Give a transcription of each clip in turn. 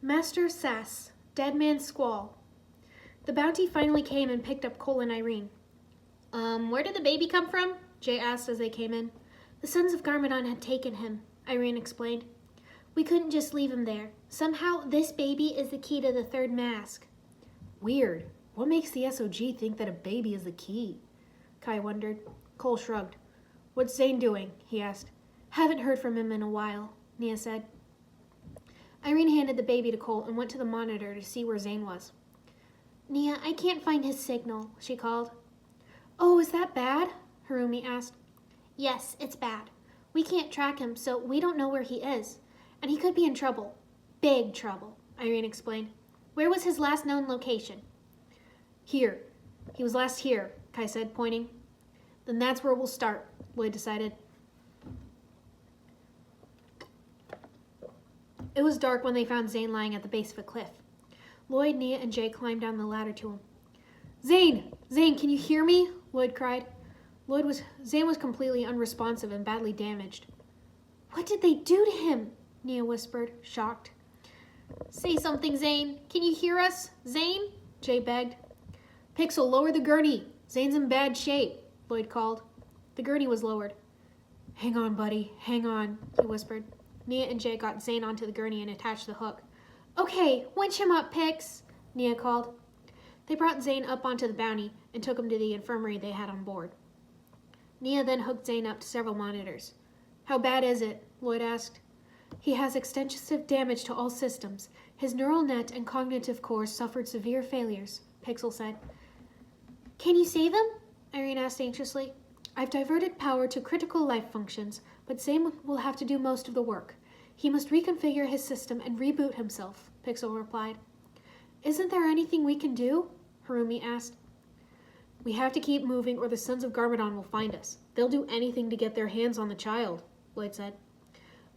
Master Sass, Dead Man Squall. The bounty finally came and picked up Cole and Irene. Where did the baby come from? Jay asked as they came in. The Sons of Garmadon had taken him, Irene explained. We couldn't just leave him there. Somehow, this baby is the key to the third mask. Weird. What makes the SOG think that a baby is the key? Kai wondered. Cole shrugged. What's Zane doing? He asked. Haven't heard from him in a while, Nia said. Irene handed the baby to Cole and went to the monitor to see where Zane was. Nia, I can't find his signal, she called. Oh, is that bad? Harumi asked. Yes, it's bad. We can't track him, so we don't know where he is. And he could be in trouble. Big trouble, Irene explained. Where was his last known location? Here. He was last here, Kai said, pointing. Then that's where we'll start, Lloyd decided. It was dark when they found Zane lying at the base of a cliff. Lloyd, Nia, and Jay climbed down the ladder to him. Zane! Zane, can you hear me? Lloyd cried. Zane was completely unresponsive and badly damaged. What did they do to him? Nia whispered, shocked. Say something, Zane. Can you hear us? Zane? Jay begged. Pixel, lower the gurney. Zane's in bad shape, Lloyd called. The gurney was lowered. Hang on, buddy. Hang on, he whispered. Nia and Jay got Zane onto the gurney and attached the hook. Okay, winch him up, Pix, Nia called. They brought Zane up onto the bounty and took him to the infirmary they had on board. Nia then hooked Zane up to several monitors. How bad is it? Lloyd asked. He has extensive damage to all systems. His neural net and cognitive cores suffered severe failures, Pixel said. Can you save him? Irene asked anxiously. I've diverted power to critical life functions, but Zane will have to do most of the work. He must reconfigure his system and reboot himself, Pixel replied. Isn't there anything we can do? Harumi asked. We have to keep moving or the Sons of Garmadon will find us. They'll do anything to get their hands on the child, Lloyd said.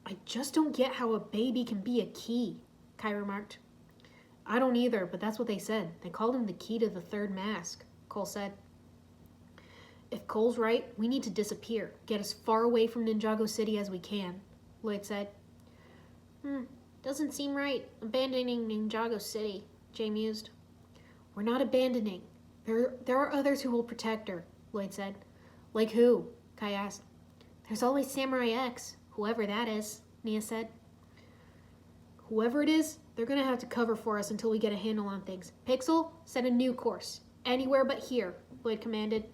I just don't get how a baby can be a key, Kai remarked. I don't either, but that's what they said. They called him the key to the third mask, Cole said. If Cole's right, we need to disappear, get as far away from Ninjago City as we can, Lloyd said. Doesn't seem right, abandoning Ninjago City, Jay mused. We're not abandoning. There are others who will protect her, Lloyd said. Like who? Kai asked. There's always Samurai X, whoever that is, Nia said. Whoever it is, they're going to have to cover for us until we get a handle on things. Pixel, set a new course. Anywhere but here, Lloyd commanded.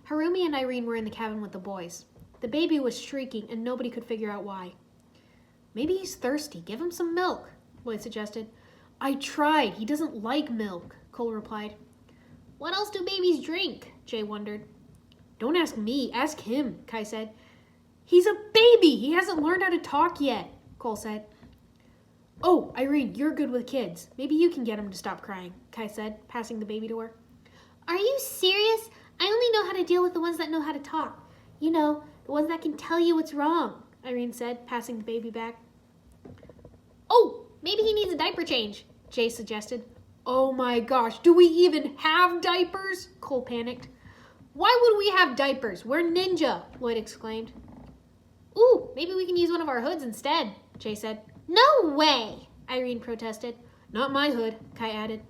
Harumi and Irene were in the cabin with the boys. The baby was shrieking and nobody could figure out why. Maybe he's thirsty. Give him some milk, Lloyd suggested. I tried. He doesn't like milk, Cole replied. What else do babies drink? Jay wondered. Don't ask me. Ask him, Kai said. He's a baby. He hasn't learned how to talk yet, Cole said. Oh, Irene, you're good with kids. Maybe you can get him to stop crying, Kai said, passing the baby to her. Are you serious? I only know how to deal with the ones that know how to talk. You know, the ones that can tell you what's wrong, Irene said, passing the baby back. Oh, maybe he needs a diaper change, Jay suggested. Oh my gosh, do we even have diapers? Cole panicked. Why would we have diapers? We're ninja, Lloyd exclaimed. Ooh, maybe we can use one of our hoods instead, Jay said. No way, Irene protested. Not my hood, Kai added.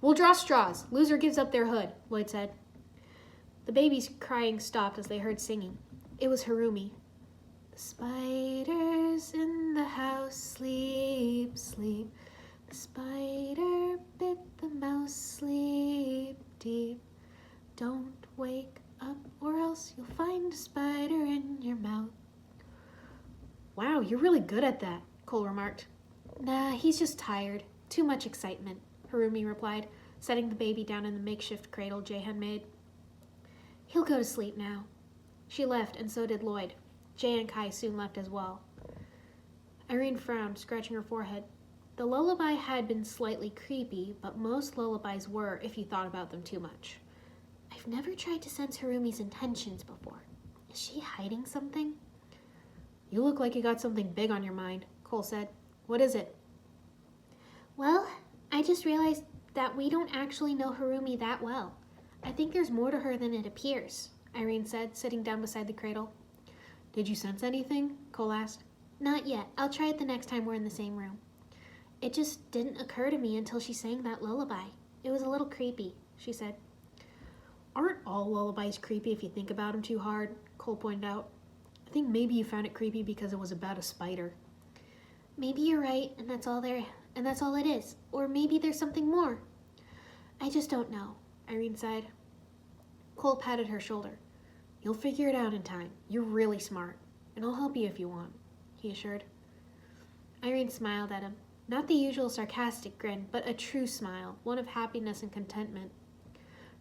We'll draw straws. Loser gives up their hood, Lloyd said. The baby's crying stopped as they heard singing. It was Harumi. The spiders in the house sleep, sleep. The spider bit the mouse, sleep deep. Don't wake up or else you'll find a spider in your mouth. Wow, you're really good at that, Cole remarked. Nah, he's just tired. Too much excitement, Harumi replied, setting the baby down in the makeshift cradle Jay had made. He'll go to sleep now. She left, and so did Lloyd. Jay and Kai soon left as well. Irene frowned, scratching her forehead. The lullaby had been slightly creepy, but most lullabies were if you thought about them too much. I've never tried to sense Harumi's intentions before. Is she hiding something? You look like you got something big on your mind, Cole said. What is it? Well, I just realized that we don't actually know Harumi that well. I think there's more to her than it appears, Irene said, sitting down beside the cradle. Did you sense anything? Cole asked. Not yet. I'll try it the next time we're in the same room. It just didn't occur to me until she sang that lullaby. It was a little creepy, she said. Aren't all lullabies creepy if you think about them too hard? Cole pointed out. I think maybe you found it creepy because it was about a spider. Maybe you're right, and that's all it is. Or maybe there's something more. I just don't know, Irene sighed. Cole patted her shoulder. You'll figure it out in time. You're really smart, and I'll help you if you want, he assured. Irene smiled at him. Not the usual sarcastic grin, but a true smile, one of happiness and contentment.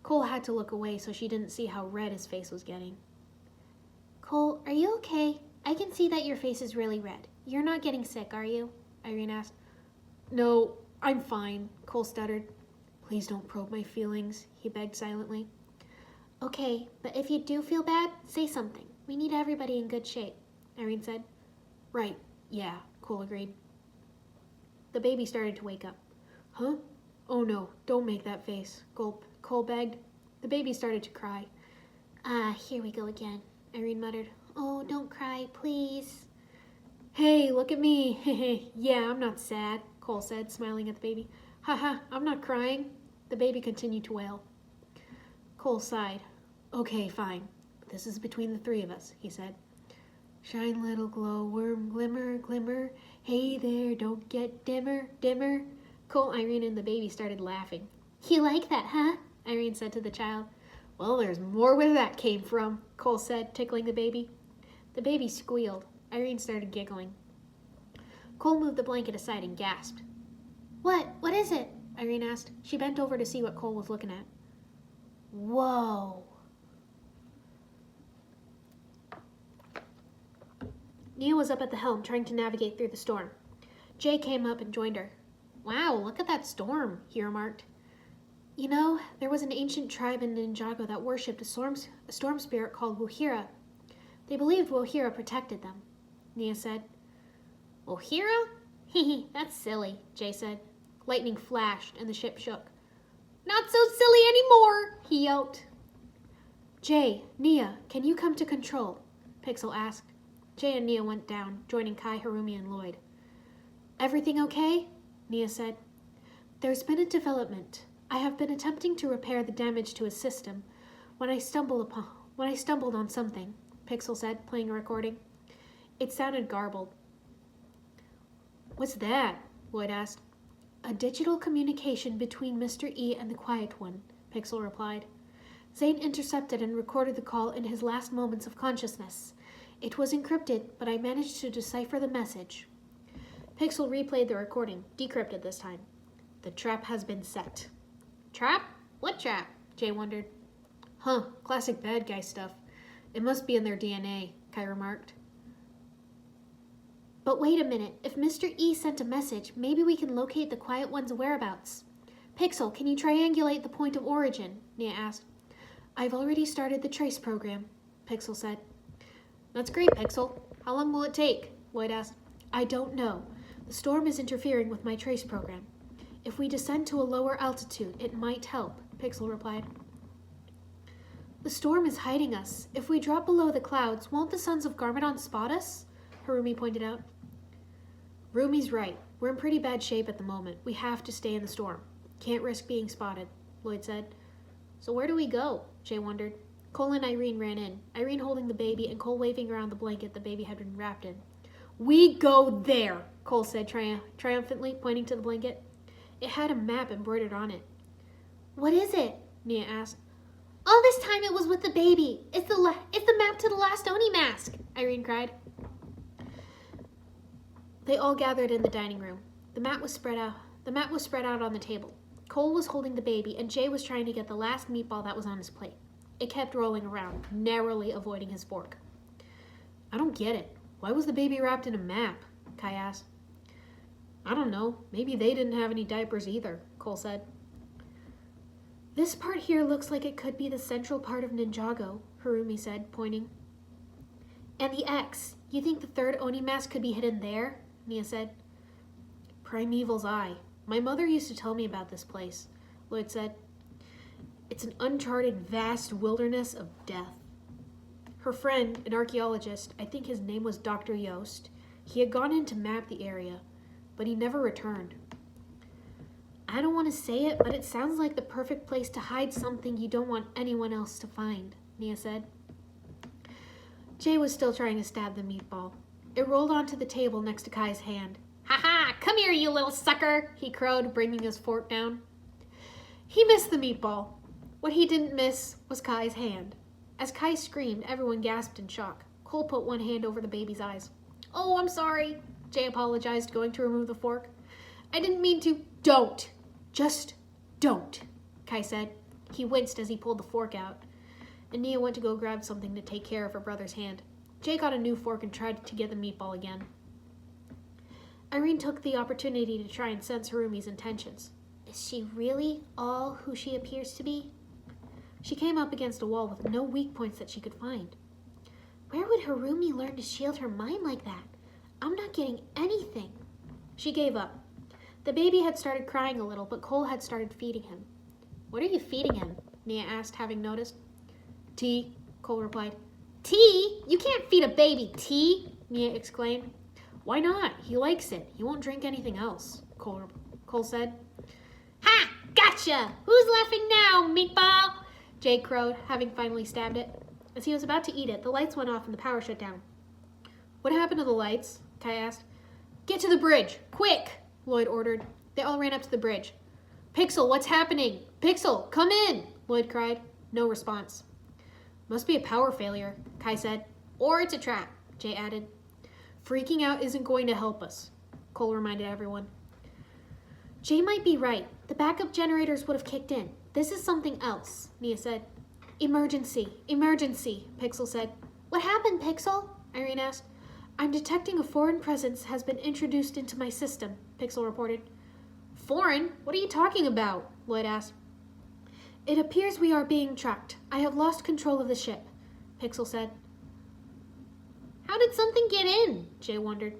Cole had to look away so she didn't see how red his face was getting. Cole, are you okay? I can see that your face is really red. You're not getting sick, are you? Irene asked. No, I'm fine, Cole stuttered. Please don't probe my feelings, he begged silently. Okay, but if you do feel bad, say something. We need everybody in good shape, Irene said. Right, yeah, Cole agreed. The baby started to wake up. Huh? Oh no, don't make that face, Cole begged. The baby started to cry. Ah, here we go again, Irene muttered. Oh, don't cry, please. Hey, look at me. Yeah, I'm not sad, Cole said, smiling at the baby. Haha, I'm not crying. The baby continued to wail. Cole sighed. Okay, fine. This is between the three of us, he said. Shine, little glowworm, glimmer, glimmer. Hey there, don't get dimmer, dimmer. Cole, Irene, and the baby started laughing. You like that, huh? Irene said to the child. Well, there's more where that came from, Cole said, tickling the baby. The baby squealed. Irene started giggling. Cole moved the blanket aside and gasped. What? What is it? Irene asked. She bent over to see what Cole was looking at. Whoa. Nia was up at the helm trying to navigate through the storm. Jay came up and joined her. Wow, look at that storm, he remarked. You know, there was an ancient tribe in Ninjago that worshipped a storm spirit called Wohira. They believed Wohira protected them, Nia said. Wohira? Hehe, that's silly, Jay said. Lightning flashed and the ship shook. Not so silly anymore, he yelped. Jay, Nia, can you come to control? Pixel asked. Jay and Nia went down, joining Kai, Harumi, and Lloyd. Everything okay? Nia said. There's been a development. I have been attempting to repair the damage to his system when I stumbled on something, Pixel said, playing a recording. It sounded garbled. What's that? Lloyd asked. A digital communication between Mr. E and the Quiet One, Pixel replied. Zane intercepted and recorded the call in his last moments of consciousness. It was encrypted, but I managed to decipher the message. Pixel replayed the recording, decrypted this time. The trap has been set. Trap? What trap? Jay wondered. Huh, classic bad guy stuff. It must be in their DNA, Kai remarked. But wait a minute. If Mr. E sent a message, maybe we can locate the Quiet One's whereabouts. Pixel, can you triangulate the point of origin? Nia asked. I've already started the trace program, Pixel said. That's great, Pixel. How long will it take? Lloyd asked. I don't know. The storm is interfering with my trace program. If we descend to a lower altitude, it might help, Pixel replied. The storm is hiding us. If we drop below the clouds, won't the Sons of Garmadon spot us? Harumi pointed out. Rumi's right. We're in pretty bad shape at the moment. We have to stay in the storm. Can't risk being spotted, Lloyd said. So where do we go? Jay wondered. Cole and Irene ran in, Irene holding the baby and Cole waving around the blanket the baby had been wrapped in. We go there, Cole said triumphantly, pointing to the blanket. It had a map embroidered on it. What is it? Nia asked. All this time it was with the baby. It's the map to the last Oni mask, Irene cried. They all gathered in the dining room. The mat was spread out on the table. Cole was holding the baby and Jay was trying to get the last meatball that was on his plate. It kept rolling around, narrowly avoiding his fork. I don't get it. Why was the baby wrapped in a map? Kai asked. I don't know. Maybe they didn't have any diapers either, Cole said. This part here looks like it could be the central part of Ninjago, Harumi said, pointing. And the X. You think the third Oni mask could be hidden there? Nia said. Primeval's Eye. My mother used to tell me about this place, Lloyd said. It's an uncharted, vast wilderness of death. Her friend, an archaeologist, I think his name was Dr. Yost, He had gone in to map the area, but he never returned. I don't want to say it, but it sounds like the perfect place to hide something you don't want anyone else to find, Nia said. Jay was still trying to stab the meatball. It rolled onto the table next to Kai's hand. "Ha ha! Come here, you little sucker!" he crowed, bringing his fork down. He missed the meatball. What he didn't miss was Kai's hand. As Kai screamed, everyone gasped in shock. Cole put one hand over the baby's eyes. "Oh, I'm sorry," Jay apologized, going to remove the fork. "I didn't mean to." "Don't. Just don't," Kai said. He winced as he pulled the fork out, and Nia went to go grab something to take care of her brother's hand. Jay got a new fork and tried to get the meatball again. Irene took the opportunity to try and sense Harumi's intentions. Is she really all who she appears to be? She came up against a wall with no weak points that she could find. Where would Harumi learn to shield her mind like that? I'm not getting anything. She gave up. The baby had started crying a little, but Cole had started feeding him. What are you feeding him? Nia asked, having noticed. Tea, Cole replied. Tea? You can't feed a baby tea, Nia exclaimed. Why not? He likes it. He won't drink anything else, Cole said. Ha! Gotcha! Who's laughing now, meatball? Jay crowed, having finally stabbed it. As he was about to eat it, the lights went off and the power shut down. What happened to the lights? Kai asked. Get to the bridge, quick, Lloyd ordered. They all ran up to the bridge. Pixel, what's happening? Pixel, come in, Lloyd cried. No response. Must be a power failure, Kai said. Or it's a trap, Jay added. Freaking out isn't going to help us, Cole reminded everyone. Jay might be right. The backup generators would have kicked in. This is something else, Nia said. Emergency, Pixel said. What happened, Pixel? Irene asked. I'm detecting a foreign presence has been introduced into my system, Pixel reported. Foreign? What are you talking about? Lloyd asked. It appears we are being tracked. I have lost control of the ship, Pixel said. How did something get in? Jay wondered.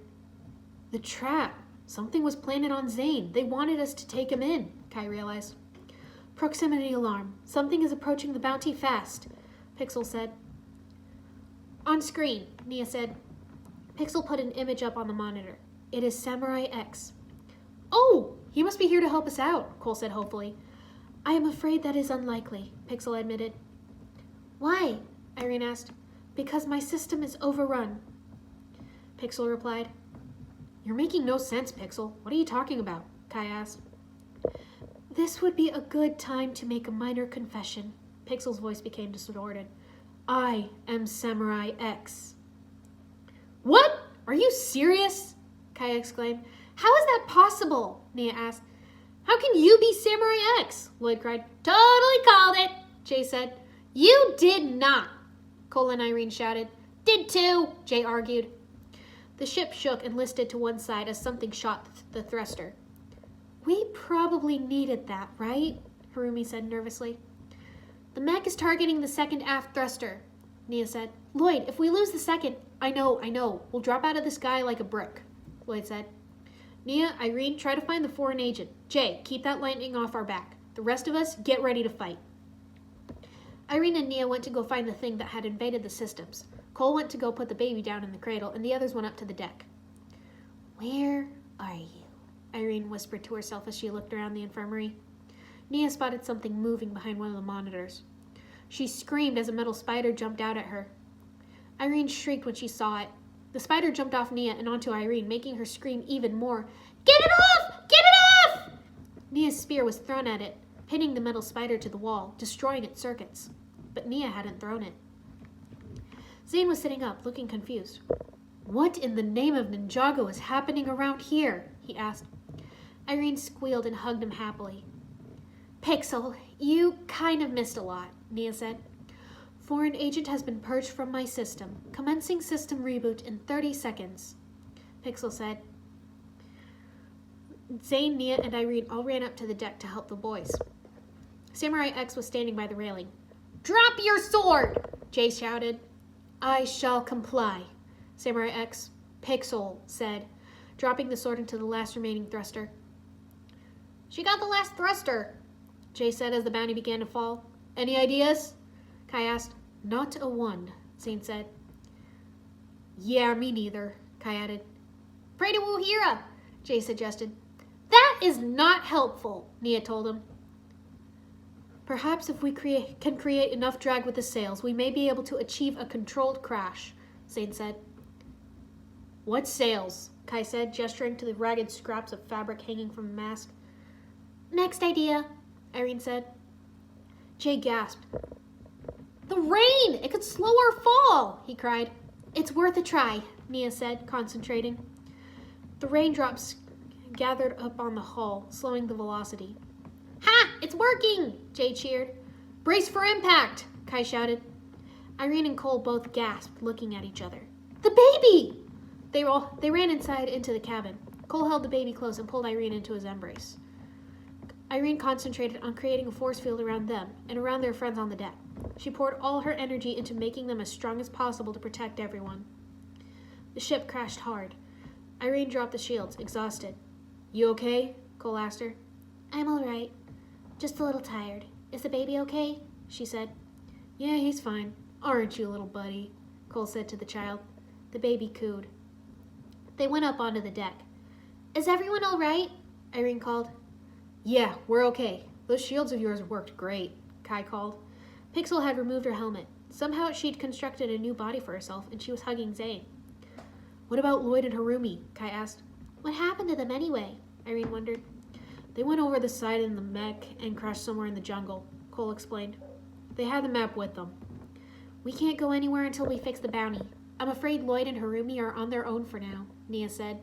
The trap. Something was planted on Zane. They wanted us to take him in, Kai realized. Proximity alarm. Something is approaching the bounty fast, Pixel said. On screen, Nia said. Pixel put an image up on the monitor. It is Samurai X. Oh, he must be here to help us out, Cole said hopefully. I am afraid that is unlikely, Pixel admitted. Why? Irene asked. Because my system is overrun, Pixel replied. You're making no sense, Pixel. What are you talking about? Kai asked. This would be a good time to make a minor confession. Pixel's voice became distorted. I am Samurai X. What? Are you serious? Kai exclaimed. How is that possible? Nia asked. How can you be Samurai X? Lloyd cried. Totally called it, Jay said. You did not, Cole and Irene shouted. Did too, Jay argued. The ship shook and listed to one side as something shot the thruster. We probably needed that, right? Harumi said nervously. The mech is targeting the second aft thruster, Nia said. Lloyd, if we lose the second... I know. We'll drop out of the sky like a brick, Lloyd said. Nia, Irene, try to find the foreign agent. Jay, keep that lightning off our back. The rest of us, get ready to fight. Irene and Nia went to go find the thing that had invaded the systems. Cole went to go put the baby down in the cradle, and the others went up to the deck. Where are you? Irene whispered to herself as she looked around the infirmary. Nia spotted something moving behind one of the monitors. She screamed as a metal spider jumped out at her. Irene shrieked when she saw it. The spider jumped off Nia and onto Irene, making her scream even more. Get it off! Get it off! Nia's spear was thrown at it, pinning the metal spider to the wall, destroying its circuits. But Nia hadn't thrown it. Zane was sitting up, looking confused. What in the name of Ninjago is happening around here? He asked. Irene squealed and hugged him happily. Pixel, you kind of missed a lot, Nia said. Foreign agent has been purged from my system. Commencing system reboot in 30 seconds, Pixel said. Zane, Nia, and Irene all ran up to the deck to help the boys. Samurai X was standing by the railing. Drop your sword! Jay shouted. I shall comply, Samurai X, Pixel said, dropping the sword into the last remaining thruster. She got the last thruster, Jay said as the bounty began to fall. Any ideas? Kai asked. Not a one, Zane said. Yeah, me neither, Kai added. Pray to Wuhira, Jay suggested. That is not helpful, Nia told him. Perhaps if we can create enough drag with the sails, we may be able to achieve a controlled crash, Zane said. What sails? Kai said, gesturing to the ragged scraps of fabric hanging from the mast. Next idea, Irene said. Jay gasped. The rain! It could slow our fall, he cried. It's worth a try, Nia said, concentrating. The raindrops gathered up on the hull, slowing the velocity. Ha! It's working! Jay cheered. Brace for impact! Kai shouted. Irene and Cole both gasped, looking at each other. The baby! They ran inside into the cabin. Cole held the baby close and pulled Irene into his embrace. Irene concentrated on creating a force field around them and around their friends on the deck. She poured all her energy into making them as strong as possible to protect everyone. The ship crashed hard. Irene dropped the shields, exhausted. You okay? Cole asked her. I'm all right. Just a little tired. Is the baby okay? She said. Yeah, he's fine. Aren't you, little buddy? Cole said to the child. The baby cooed. They went up onto the deck. Is everyone all right? Irene called. Yeah, we're okay. Those shields of yours worked great, Kai called. Pixel had removed her helmet. Somehow she'd constructed a new body for herself, and she was hugging Zane. What about Lloyd and Harumi? Kai asked. What happened to them anyway? Irene wondered. They went over the side in the mech and crashed somewhere in the jungle, Cole explained. They had the map with them. We can't go anywhere until we fix the bounty. I'm afraid Lloyd and Harumi are on their own for now, Nia said.